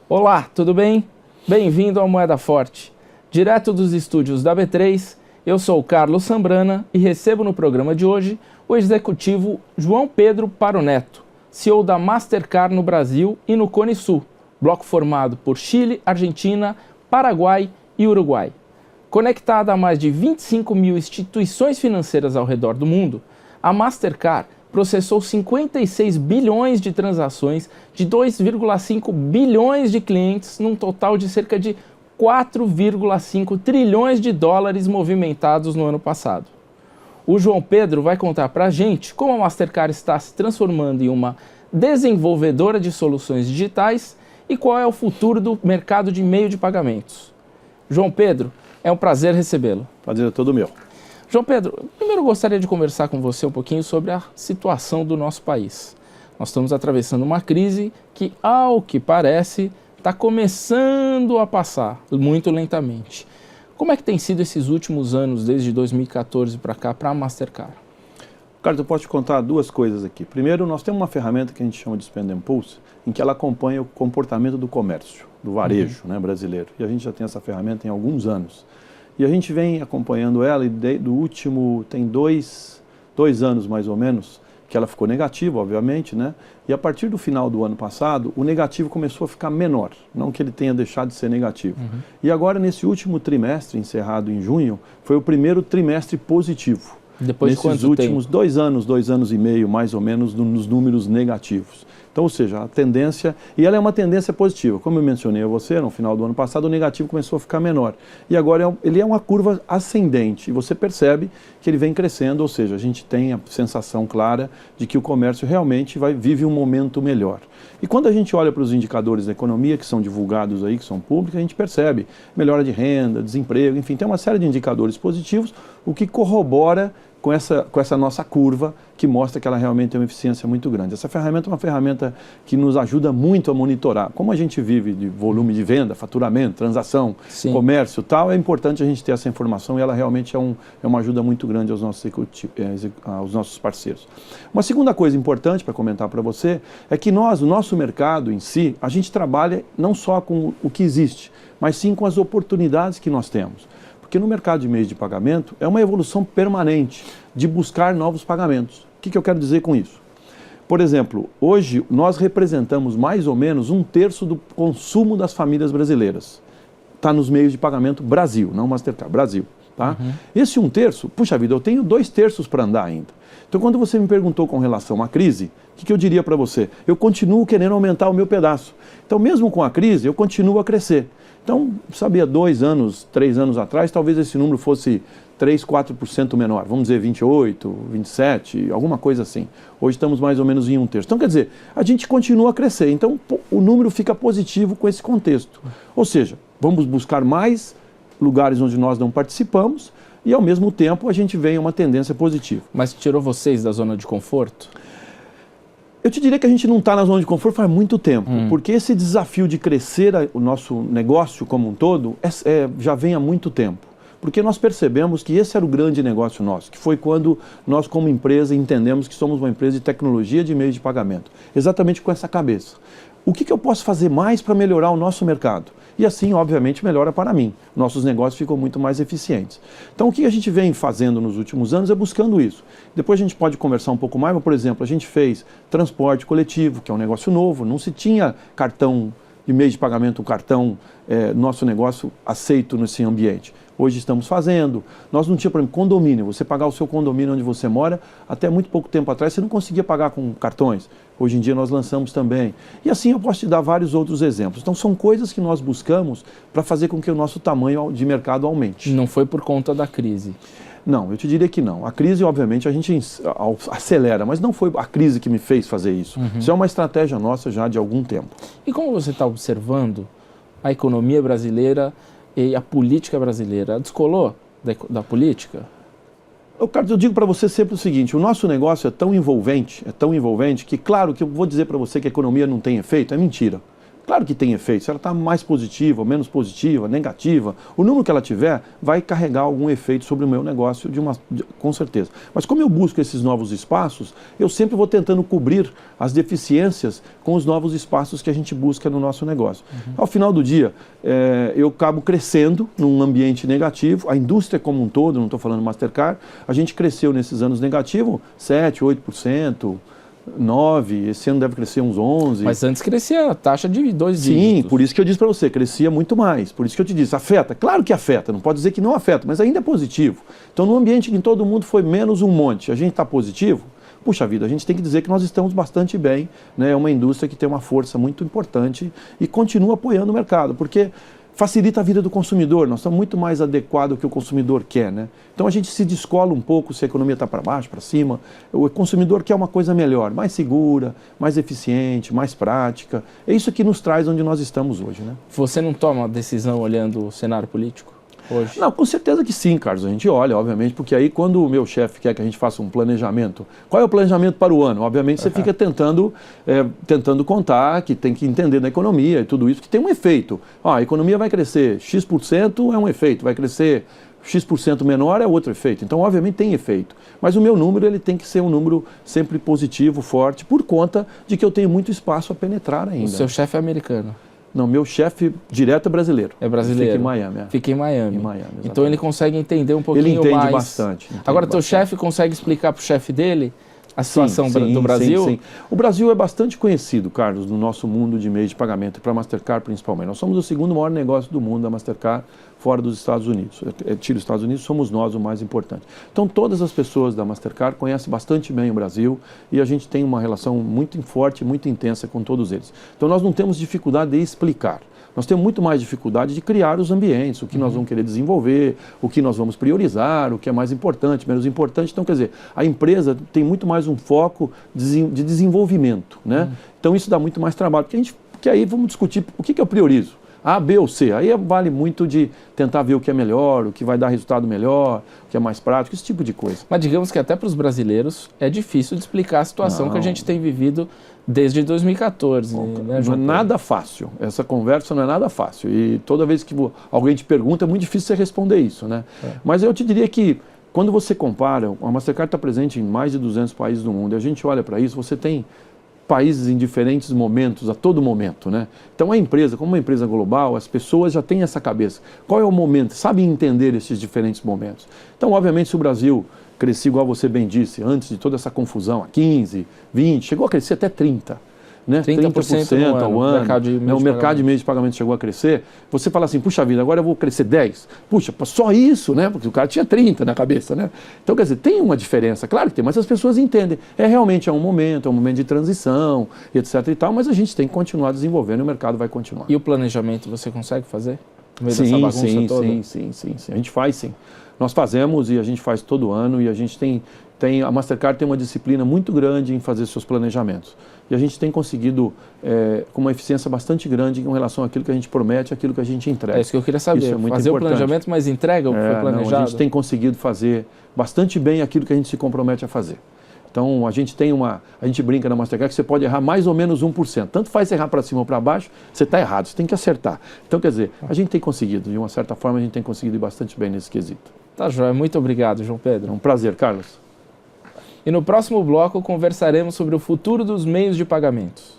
Olá, tudo bem? Bem-vindo ao Moeda Forte. Direto dos estúdios da B3, eu sou o Carlos Sambrana e recebo no programa de hoje o executivo João Pedro Paroneto, CEO da Mastercard no Brasil e no Cone Sul, bloco formado por Chile, Argentina, Paraguai e Uruguai. Conectada a mais de 25 mil instituições financeiras ao redor do mundo, a Mastercard processou 56 bilhões de transações de 2,5 bilhões de clientes, num total de cerca de 4,5 trilhões de dólares movimentados no ano passado. O João Pedro vai contar para a gente como a Mastercard está se transformando em uma desenvolvedora de soluções digitais e qual é o futuro do mercado de meio de pagamentos. João Pedro, é um prazer recebê-lo. Prazer é todo meu. João Pedro, primeiro eu gostaria de conversar com você um pouquinho sobre a situação do nosso país. Nós estamos atravessando uma crise que, ao que parece, está começando a passar muito lentamente. Como é que tem sido esses últimos anos, desde 2014 para cá, para a Mastercard? Carlos, eu posso te contar duas coisas aqui. Primeiro, nós temos uma ferramenta que a gente chama de Spend and Pulse, em que ela acompanha o comportamento do comércio, do varejo brasileiro. E a gente já tem essa ferramenta em alguns anos. E a gente vem acompanhando ela e tem dois anos mais ou menos, que ela ficou negativa, obviamente, né? E a partir do final do ano passado, o negativo começou a ficar menor, não que ele tenha deixado de ser negativo. E agora, nesse último trimestre, encerrado em junho, foi o primeiro trimestre positivo. Depois de nesses últimos 2 anos e meio, mais ou menos, nos números negativos. Então, ou seja, a tendência, e ela é uma tendência positiva. Como eu mencionei a você, no final do ano passado, o negativo começou a ficar menor. E agora ele é uma curva ascendente, e você percebe que ele vem crescendo, ou seja, a gente tem a sensação clara de que o comércio realmente vive um momento melhor. E quando a gente olha para os indicadores da economia, que são divulgados aí, que são públicos, a gente percebe melhora de renda, desemprego, enfim, tem uma série de indicadores positivos, o que corrobora com essa nossa curva, que mostra que ela realmente tem uma eficiência muito grande. Essa ferramenta é uma ferramenta que nos ajuda muito a monitorar. Como a gente vive de volume de venda, faturamento, transação, comércio e tal, é importante a gente ter essa informação e ela realmente é uma ajuda muito grande aos nossos parceiros. Uma segunda coisa importante para comentar para você é que o nosso mercado em si, a gente trabalha não só com o que existe, mas sim com as oportunidades que nós temos. Porque no mercado de meios de pagamento é uma evolução permanente de buscar novos pagamentos. O que eu quero dizer com isso? Por exemplo, hoje nós representamos mais ou menos 1/3 do consumo das famílias brasileiras. Está nos meios de pagamento Brasil, não Mastercard, Brasil. Tá? Esse 1/3, puxa vida, eu tenho 2/3 para andar ainda. Então, quando você me perguntou com relação à crise, o que eu diria para você? Eu continuo querendo aumentar o meu pedaço. Então, mesmo com a crise, eu continuo a crescer. Então, sabia, 2 anos, 3 anos atrás, talvez esse número fosse 3, 4% menor. Vamos dizer 28, 27, alguma coisa assim. Hoje estamos mais ou menos em 1/3. Então, quer dizer, a gente continua a crescer. Então, o número fica positivo com esse contexto. Ou seja, vamos buscar mais lugares onde nós não participamos e, ao mesmo tempo, a gente vê uma tendência positiva. Mas tirou vocês da zona de conforto? Eu te diria que a gente não está na zona de conforto faz muito tempo, porque esse desafio de crescer o nosso negócio como um todo já vem há muito tempo. Porque nós percebemos que esse era o grande negócio nosso, que foi quando nós como empresa entendemos que somos uma empresa de tecnologia de meios de pagamento. Exatamente com essa cabeça. O que eu posso fazer mais para melhorar o nosso mercado? E assim, obviamente, melhora para mim. Nossos negócios ficam muito mais eficientes. Então, o que a gente vem fazendo nos últimos anos é buscando isso. Depois a gente pode conversar um pouco mais, mas, por exemplo, a gente fez transporte coletivo, que é um negócio novo, não se tinha cartão de meio de pagamento, nosso negócio aceito nesse ambiente. Hoje estamos fazendo. Nós não tínhamos, por exemplo, condomínio. Você pagar o seu condomínio onde você mora, até muito pouco tempo atrás, você não conseguia pagar com cartões. Hoje em dia nós lançamos também. E assim eu posso te dar vários outros exemplos. Então são coisas que nós buscamos para fazer com que o nosso tamanho de mercado aumente. Não foi por conta da crise? Não, eu te diria que não. A crise, obviamente, a gente acelera, mas não foi a crise que me fez fazer isso. Isso é uma estratégia nossa já de algum tempo. E como você está observando a economia brasileira e a política brasileira? Descolou da política? Carlos, eu digo para você sempre o seguinte, o nosso negócio é tão envolvente, que claro que eu vou dizer para você que a economia não tem efeito, é mentira. Claro que tem efeito, se ela está mais positiva, menos positiva, negativa, o número que ela tiver vai carregar algum efeito sobre o meu negócio, com certeza. Mas como eu busco esses novos espaços, eu sempre vou tentando cobrir as deficiências com os novos espaços que a gente busca no nosso negócio. Ao final do dia, eu acabo crescendo num ambiente negativo, a indústria como um todo, não estou falando Mastercard, a gente cresceu nesses anos negativos 7%, 8%, 9%, esse ano deve crescer uns 11%. Mas antes crescia a taxa de 2 dígitos. Sim, por isso que eu disse para você, crescia muito mais. Por isso que eu te disse, afeta? Claro que afeta, não pode dizer que não afeta, mas ainda é positivo. Então, num ambiente em que todo mundo foi menos um monte, a gente está positivo, puxa vida, a gente tem que dizer que nós estamos bastante bem, né? É uma indústria que tem uma força muito importante e continua apoiando o mercado, porque facilita a vida do consumidor, nós estamos muito mais adequados ao que o consumidor quer, né? Então a gente se descola um pouco se a economia está para baixo, para cima, o consumidor quer uma coisa melhor, mais segura, mais eficiente, mais prática, é isso que nos traz onde nós estamos hoje, né? Você não toma decisão olhando o cenário político hoje? Não, com certeza que sim, Carlos, a gente olha, obviamente, porque aí quando o meu chefe quer que a gente faça um planejamento, qual é o planejamento para o ano? Obviamente você fica tentando contar, que tem que entender da economia e tudo isso, que tem um efeito. A economia vai crescer X% é um efeito, vai crescer X% menor é outro efeito. Então, obviamente, tem efeito. Mas o meu número ele tem que ser um número sempre positivo, forte, por conta de que eu tenho muito espaço a penetrar ainda. O seu chefe é americano? Não, meu chefe direto é brasileiro. É brasileiro? Fica em Miami. Fica em Miami. Exatamente. Então ele consegue entender um pouquinho mais. Ele entende bastante. Agora, teu chefe consegue explicar para o chefe dele a situação do Brasil? Sim. O Brasil é bastante conhecido, Carlos, no nosso mundo de meios de pagamento, e para a Mastercard principalmente. Nós somos o segundo maior negócio do mundo da Mastercard, fora dos Estados Unidos. Tira os Estados Unidos, somos nós o mais importante. Então, todas as pessoas da Mastercard conhecem bastante bem o Brasil e a gente tem uma relação muito forte, muito intensa com todos eles. Então, nós não temos dificuldade de explicar. Nós temos muito mais dificuldade de criar os ambientes, o que nós vamos querer desenvolver, o que nós vamos priorizar, o que é mais importante, menos importante. Então, quer dizer, a empresa tem muito mais um foco de desenvolvimento, né? Então, isso dá muito mais trabalho, porque aí vamos discutir o que eu priorizo. A, B ou C. Aí vale muito de tentar ver o que é melhor, o que vai dar resultado melhor, o que é mais prático, esse tipo de coisa. Mas digamos que até para os brasileiros é difícil de explicar a situação que a gente tem vivido desde 2014. Né, não é nada fácil. Essa conversa não é nada fácil. E toda vez que alguém te pergunta, é muito difícil você responder isso, né? Mas eu te diria que quando você compara, a Mastercard está presente em mais de 200 países do mundo, e a gente olha para isso, você tem países em diferentes momentos, a todo momento, né? Então a empresa, como uma empresa global, as pessoas já têm essa cabeça. Qual é o momento? Sabem entender esses diferentes momentos. Então, obviamente, se o Brasil crescia, igual você bem disse, antes de toda essa confusão, a 15, 20, chegou a crescer até 30%. Né? 30% ao ano. O mercado de meios de pagamento chegou a crescer. Você fala assim, puxa vida, agora eu vou crescer 10%. Puxa, só isso, né? Porque o cara tinha 30% na cabeça, né? Então, quer dizer, tem uma diferença, claro que tem, mas as pessoas entendem. Realmente é um momento de transição, etc e tal, mas a gente tem que continuar desenvolvendo e o mercado vai continuar. E o planejamento você consegue fazer? No meio dessa bagunça toda? Sim. A gente faz, sim. Nós fazemos e a gente faz todo ano e a gente a Mastercard tem uma disciplina muito grande em fazer seus planejamentos. E a gente tem conseguido com uma eficiência bastante grande em relação àquilo que a gente promete, àquilo que a gente entrega. É isso que eu queria saber. Isso é muito fazer importante. O planejamento, mas entrega o que foi planejado? Não, a gente tem conseguido fazer bastante bem aquilo que a gente se compromete a fazer. Então, a gente brinca na Mastercard que você pode errar mais ou menos 1%. Tanto faz errar para cima ou para baixo, você está errado, você tem que acertar. Então, quer dizer, a gente tem conseguido, de uma certa forma, a gente tem conseguido ir bastante bem nesse quesito. Tá joia, muito obrigado, João Pedro. É um prazer, Carlos. E no próximo bloco conversaremos sobre o futuro dos meios de pagamentos.